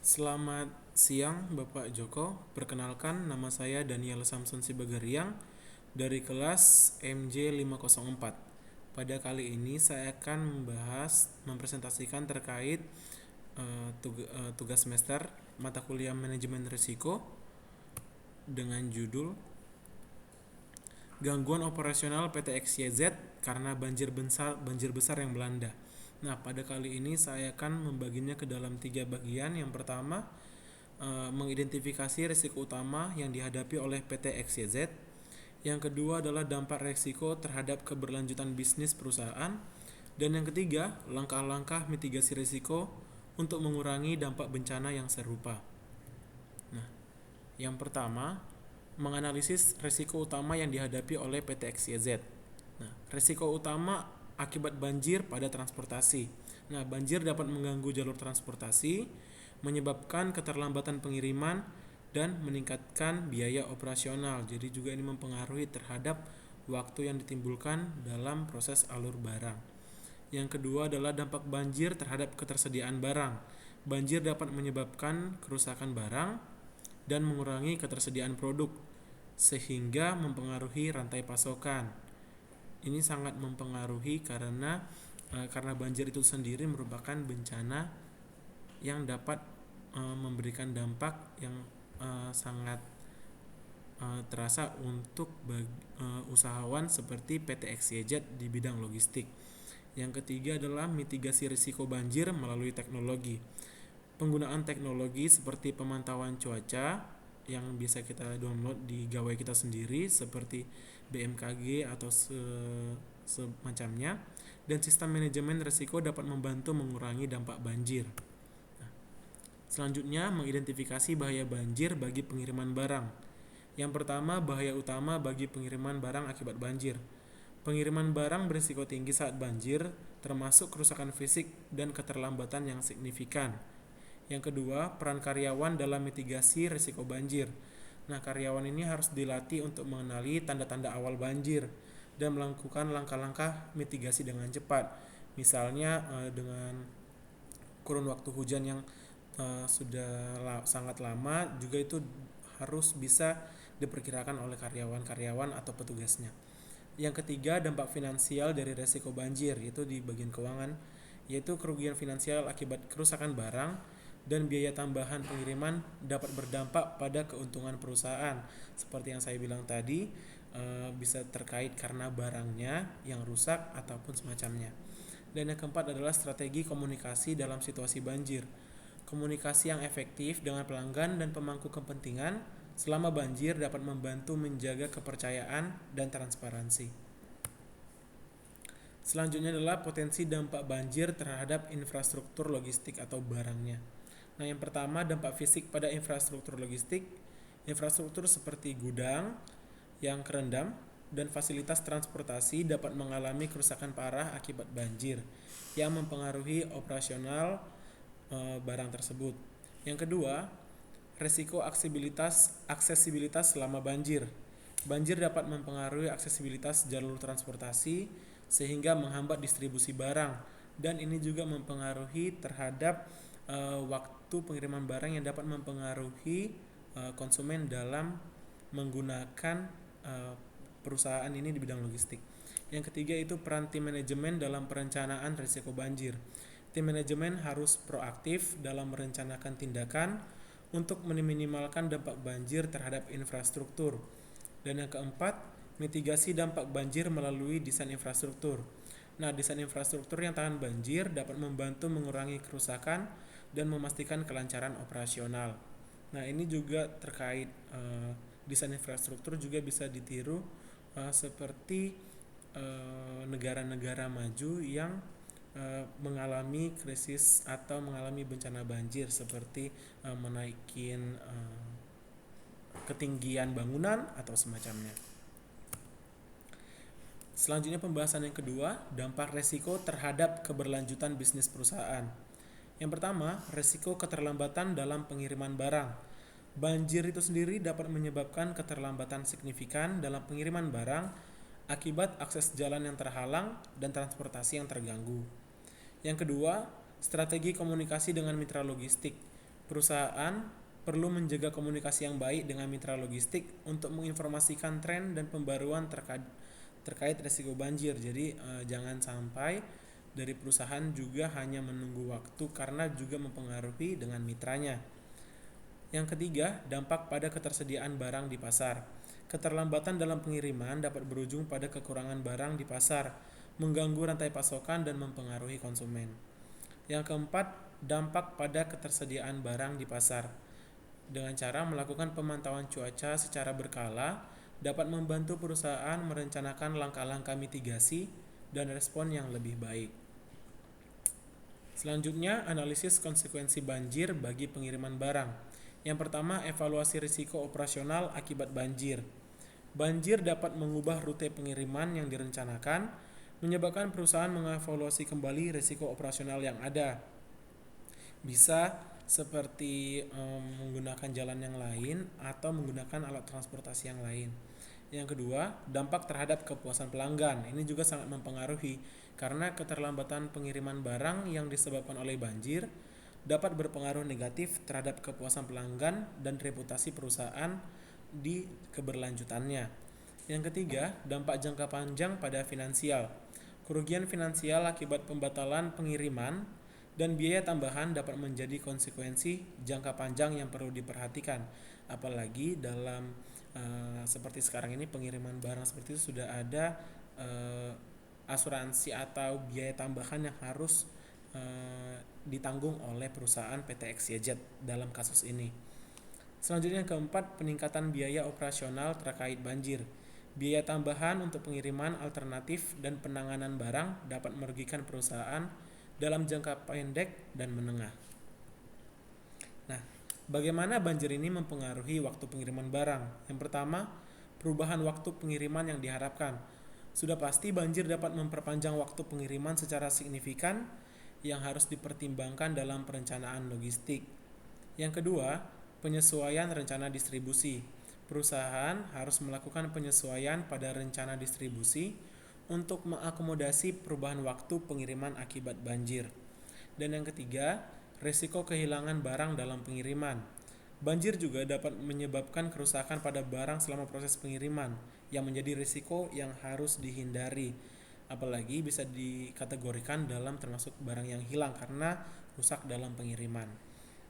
Selamat siang Bapak Joko. Perkenalkan nama saya Daniel Samson Sibagariang dari kelas MJ504. Pada kali ini saya akan mempresentasikan terkait tugas semester mata kuliah manajemen risiko dengan judul Gangguan Operasional PT XYZ karena banjir besar yang melanda. Nah, pada kali ini saya akan membaginya ke dalam 3 bagian. Yang pertama, mengidentifikasi risiko utama yang dihadapi oleh PT XYZ. Yang kedua adalah dampak risiko terhadap keberlanjutan bisnis perusahaan. Dan yang ketiga, langkah-langkah mitigasi risiko untuk mengurangi dampak bencana yang serupa. Nah, yang pertama, menganalisis risiko utama yang dihadapi oleh PT XYZ. Nah, risiko utama akibat banjir pada transportasi. Nah, banjir dapat mengganggu jalur transportasi, menyebabkan keterlambatan pengiriman, dan meningkatkan biaya operasional. Jadi juga ini mempengaruhi terhadap waktu yang ditimbulkan dalam proses alur barang. Yang kedua adalah dampak banjir terhadap ketersediaan barang. Banjir dapat menyebabkan kerusakan barang dan mengurangi ketersediaan produk, sehingga mempengaruhi rantai pasokan. Ini sangat mempengaruhi karena banjir itu sendiri merupakan bencana yang dapat memberikan dampak yang sangat terasa untuk usahawan seperti PT XYZ di bidang logistik. Yang ketiga adalah mitigasi risiko banjir melalui teknologi. Penggunaan teknologi seperti pemantauan cuaca yang bisa kita download di gawai kita sendiri seperti BMKG atau semacamnya, dan sistem manajemen risiko dapat membantu mengurangi dampak banjir. Selanjutnya, mengidentifikasi bahaya banjir bagi pengiriman barang. Yang pertama, bahaya utama bagi pengiriman barang akibat banjir. Pengiriman barang berisiko tinggi saat banjir, termasuk kerusakan fisik dan keterlambatan yang signifikan. Yang kedua, peran karyawan dalam mitigasi risiko banjir. Nah, karyawan ini harus dilatih untuk mengenali tanda-tanda awal banjir dan melakukan langkah-langkah mitigasi dengan cepat. Misalnya dengan kurun waktu hujan yang sudah sangat lama, juga itu harus bisa diperkirakan oleh karyawan-karyawan atau petugasnya. Yang ketiga, dampak finansial dari risiko banjir, yaitu di bagian keuangan, yaitu kerugian finansial akibat kerusakan barang dan biaya tambahan pengiriman dapat berdampak pada keuntungan perusahaan. Seperti yang saya bilang tadi, bisa terkait karena barangnya yang rusak ataupun semacamnya. Dan yang keempat adalah strategi komunikasi dalam situasi banjir. Komunikasi yang efektif dengan pelanggan dan pemangku kepentingan selama banjir dapat membantu menjaga kepercayaan dan transparansi. Selanjutnya adalah potensi dampak banjir terhadap infrastruktur logistik atau barangnya. Nah, yang pertama, dampak fisik pada infrastruktur logistik. Infrastruktur seperti gudang yang kerendam dan fasilitas transportasi dapat mengalami kerusakan parah akibat banjir yang mempengaruhi operasional barang tersebut. Yang kedua, resiko aksesibilitas selama banjir. Banjir dapat mempengaruhi aksesibilitas jalur transportasi sehingga menghambat distribusi barang, dan ini juga mempengaruhi terhadap waktu pengiriman barang yang dapat mempengaruhi konsumen dalam menggunakan perusahaan ini di bidang logistik. Yang ketiga itu peran tim manajemen dalam perencanaan risiko banjir. Tim manajemen harus proaktif dalam merencanakan tindakan untuk meminimalkan dampak banjir terhadap infrastruktur. Dan yang keempat, mitigasi dampak banjir melalui desain infrastruktur. Nah, desain infrastruktur yang tahan banjir dapat membantu mengurangi kerusakan dan memastikan kelancaran operasional. Nah, ini juga terkait desain infrastruktur juga bisa ditiru seperti negara-negara maju yang mengalami krisis atau mengalami bencana banjir seperti menaikin ketinggian bangunan atau semacamnya. Selanjutnya pembahasan yang kedua, dampak resiko terhadap keberlanjutan bisnis perusahaan. Yang pertama, resiko keterlambatan dalam pengiriman barang. Banjir itu sendiri dapat menyebabkan keterlambatan signifikan dalam pengiriman barang akibat akses jalan yang terhalang dan transportasi yang terganggu. Yang kedua, strategi komunikasi dengan mitra logistik. Perusahaan perlu menjaga komunikasi yang baik dengan mitra logistik untuk menginformasikan tren dan pembaruan terkait risiko banjir. Jadi jangan sampai dari perusahaan juga hanya menunggu waktu karena juga mempengaruhi dengan mitranya. Yang ketiga, dampak pada ketersediaan barang di pasar. Keterlambatan dalam pengiriman dapat berujung pada kekurangan barang di pasar, mengganggu rantai pasokan dan mempengaruhi konsumen. Yang keempat, dampak pada ketersediaan barang di pasar. Dengan cara melakukan pemantauan cuaca secara berkala, dapat membantu perusahaan merencanakan langkah-langkah mitigasi dan respon yang lebih baik. Selanjutnya, analisis konsekuensi banjir bagi pengiriman barang. Yang pertama, evaluasi risiko operasional akibat banjir. Banjir dapat mengubah rute pengiriman yang direncanakan, menyebabkan perusahaan mengevaluasi kembali risiko operasional yang ada. Bisa seperti menggunakan jalan yang lain atau menggunakan alat transportasi yang lain. Yang kedua, dampak terhadap kepuasan pelanggan. Ini juga sangat mempengaruhi karena keterlambatan pengiriman barang yang disebabkan oleh banjir dapat berpengaruh negatif terhadap kepuasan pelanggan dan reputasi perusahaan di keberlanjutannya. Yang ketiga, dampak jangka panjang pada finansial. Kerugian finansial akibat pembatalan pengiriman dan biaya tambahan dapat menjadi konsekuensi jangka panjang yang perlu diperhatikan. Apalagi dalam seperti sekarang ini pengiriman barang seperti itu sudah ada asuransi atau biaya tambahan yang harus ditanggung oleh perusahaan PT XYZ dalam kasus ini. Selanjutnya yang keempat, peningkatan biaya operasional terkait banjir. Biaya tambahan untuk pengiriman alternatif dan penanganan barang dapat merugikan perusahaan dalam jangka pendek dan menengah. Nah, bagaimana banjir ini mempengaruhi waktu pengiriman barang? Yang pertama, perubahan waktu pengiriman yang diharapkan. Sudah pasti banjir dapat memperpanjang waktu pengiriman secara signifikan yang harus dipertimbangkan dalam perencanaan logistik. Yang kedua, penyesuaian rencana distribusi. Perusahaan harus melakukan penyesuaian pada rencana distribusi untuk mengakomodasi perubahan waktu pengiriman akibat banjir. Dan yang ketiga, risiko kehilangan barang dalam pengiriman. Banjir juga dapat menyebabkan kerusakan pada barang selama proses pengiriman, yang menjadi risiko yang harus dihindari. Apalagi bisa dikategorikan dalam termasuk barang yang hilang karena rusak dalam pengiriman.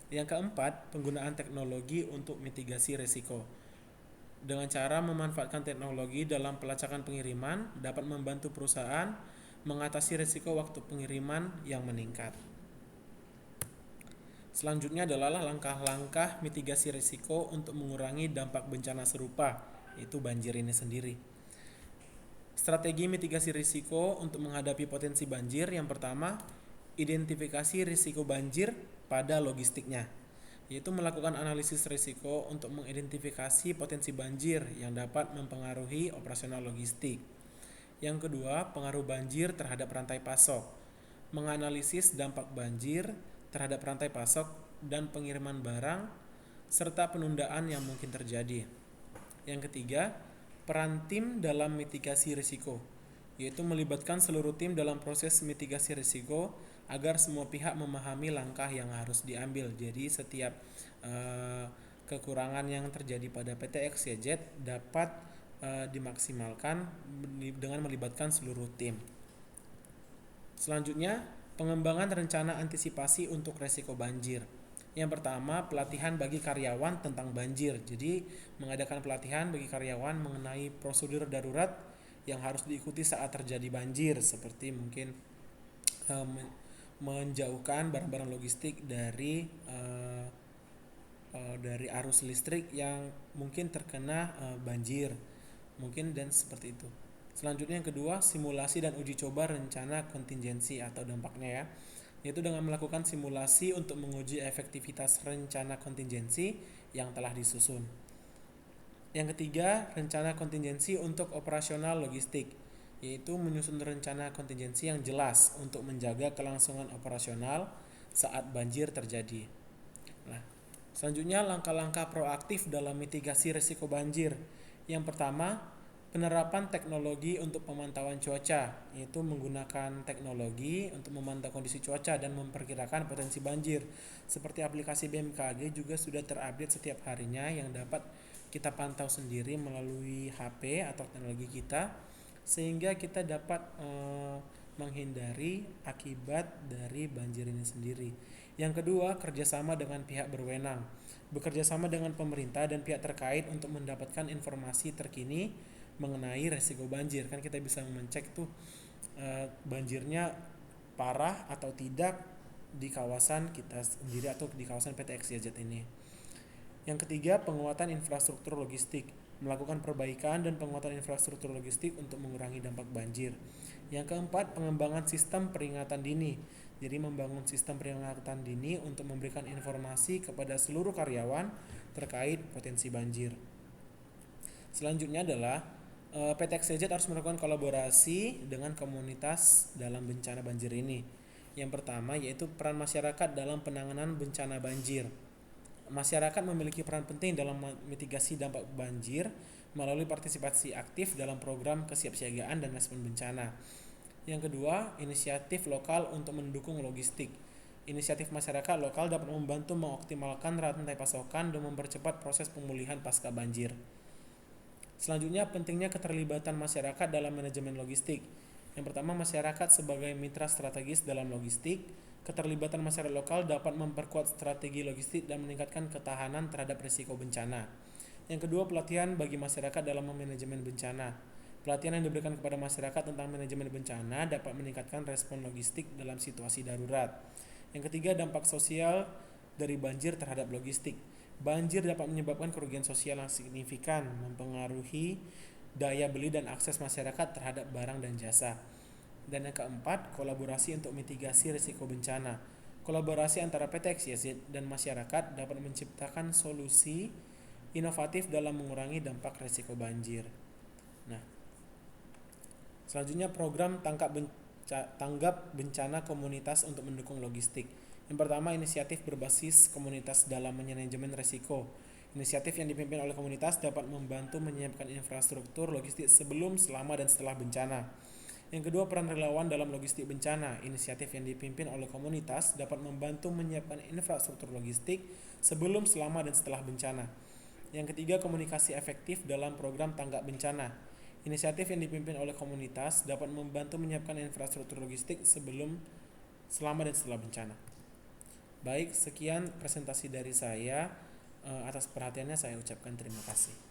Yang keempat, penggunaan teknologi untuk mitigasi risiko. Dengan cara memanfaatkan teknologi dalam pelacakan pengiriman dapat membantu perusahaan mengatasi risiko waktu pengiriman yang meningkat. Selanjutnya adalah langkah-langkah mitigasi risiko untuk mengurangi dampak bencana serupa, yaitu banjir ini sendiri. Strategi mitigasi risiko untuk menghadapi potensi banjir. Yang pertama, identifikasi risiko banjir pada logistiknya, yaitu melakukan analisis risiko untuk mengidentifikasi potensi banjir yang dapat mempengaruhi operasional logistik. Yang kedua, pengaruh banjir terhadap rantai pasok. Menganalisis dampak banjir terhadap rantai pasok dan pengiriman barang serta penundaan yang mungkin terjadi. Yang ketiga, peran tim dalam mitigasi risiko, yaitu melibatkan seluruh tim dalam proses mitigasi risiko agar semua pihak memahami langkah yang harus diambil. Jadi setiap kekurangan yang terjadi pada PT XYZ dapat dimaksimalkan dengan melibatkan seluruh tim. Selanjutnya, pengembangan rencana antisipasi untuk risiko banjir. Yang pertama, pelatihan bagi karyawan tentang banjir. Jadi, mengadakan pelatihan bagi karyawan mengenai prosedur darurat yang harus diikuti saat terjadi banjir, seperti mungkin menjauhkan barang-barang logistik dari arus listrik yang mungkin terkena banjir, mungkin dan seperti itu. Selanjutnya yang kedua, simulasi dan uji coba rencana kontingensi atau dampaknya ya, yaitu dengan melakukan simulasi untuk menguji efektivitas rencana kontingensi yang telah disusun. Yang ketiga, rencana kontingensi untuk operasional logistik, yaitu menyusun rencana kontingensi yang jelas untuk menjaga kelangsungan operasional saat banjir terjadi. Nah, selanjutnya langkah-langkah proaktif dalam mitigasi risiko banjir. Yang pertama, Penerapan teknologi untuk pemantauan cuaca, yaitu menggunakan teknologi untuk memantau kondisi cuaca dan memperkirakan potensi banjir. Seperti aplikasi BMKG juga sudah terupdate setiap harinya yang dapat kita pantau sendiri melalui HP atau teknologi kita, sehingga kita dapat menghindari akibat dari banjir ini sendiri. Yang kedua, kerjasama dengan pihak berwenang. Bekerja sama dengan pemerintah dan pihak terkait untuk mendapatkan informasi terkini mengenai resiko banjir. Kan kita bisa mengecek tuh banjirnya parah atau tidak di kawasan kita sendiri atau di kawasan PT XYZ ini. Yang ketiga, penguatan infrastruktur logistik. Melakukan perbaikan dan penguatan infrastruktur logistik untuk mengurangi dampak banjir. Yang keempat, pengembangan sistem peringatan dini. Jadi membangun sistem peringatan dini untuk memberikan informasi kepada seluruh karyawan terkait potensi banjir. Selanjutnya adalah PT XYZ harus melakukan kolaborasi dengan komunitas dalam bencana banjir ini. Yang pertama yaitu peran masyarakat dalam penanganan bencana banjir. Masyarakat memiliki peran penting dalam mitigasi dampak banjir melalui partisipasi aktif dalam program kesiapsiagaan dan respon bencana. Yang kedua, inisiatif lokal untuk mendukung logistik. Inisiatif masyarakat lokal dapat membantu mengoptimalkan rantai pasokan dan mempercepat proses pemulihan pasca banjir. Selanjutnya, pentingnya keterlibatan masyarakat dalam manajemen logistik. Yang pertama, masyarakat sebagai mitra strategis dalam logistik. Keterlibatan masyarakat lokal dapat memperkuat strategi logistik dan meningkatkan ketahanan terhadap risiko bencana. Yang kedua, pelatihan bagi masyarakat dalam manajemen bencana. Pelatihan yang diberikan kepada masyarakat tentang manajemen bencana dapat meningkatkan respon logistik dalam situasi darurat. Yang ketiga, dampak sosial dari banjir terhadap logistik. Banjir dapat menyebabkan kerugian sosial yang signifikan, mempengaruhi daya beli dan akses masyarakat terhadap barang dan jasa. Dan yang keempat, kolaborasi untuk mitigasi risiko bencana. Kolaborasi antara PT XYZ dan masyarakat dapat menciptakan solusi inovatif dalam mengurangi dampak risiko banjir. Nah, selanjutnya program tanggap bencana komunitas untuk mendukung logistik. Yang pertama, inisiatif berbasis komunitas dalam manajemen risiko. Inisiatif yang dipimpin oleh komunitas dapat membantu menyiapkan infrastruktur logistik sebelum, selama, dan setelah bencana. Yang kedua, peran relawan dalam logistik bencana. Inisiatif yang dipimpin oleh komunitas dapat membantu menyiapkan infrastruktur logistik sebelum, selama, dan setelah bencana. Yang ketiga, komunikasi efektif dalam program tanggap bencana. Inisiatif yang dipimpin oleh komunitas dapat membantu menyiapkan infrastruktur logistik sebelum, selama, dan setelah bencana. Baik, sekian presentasi dari saya. Atas perhatiannya saya ucapkan terima kasih.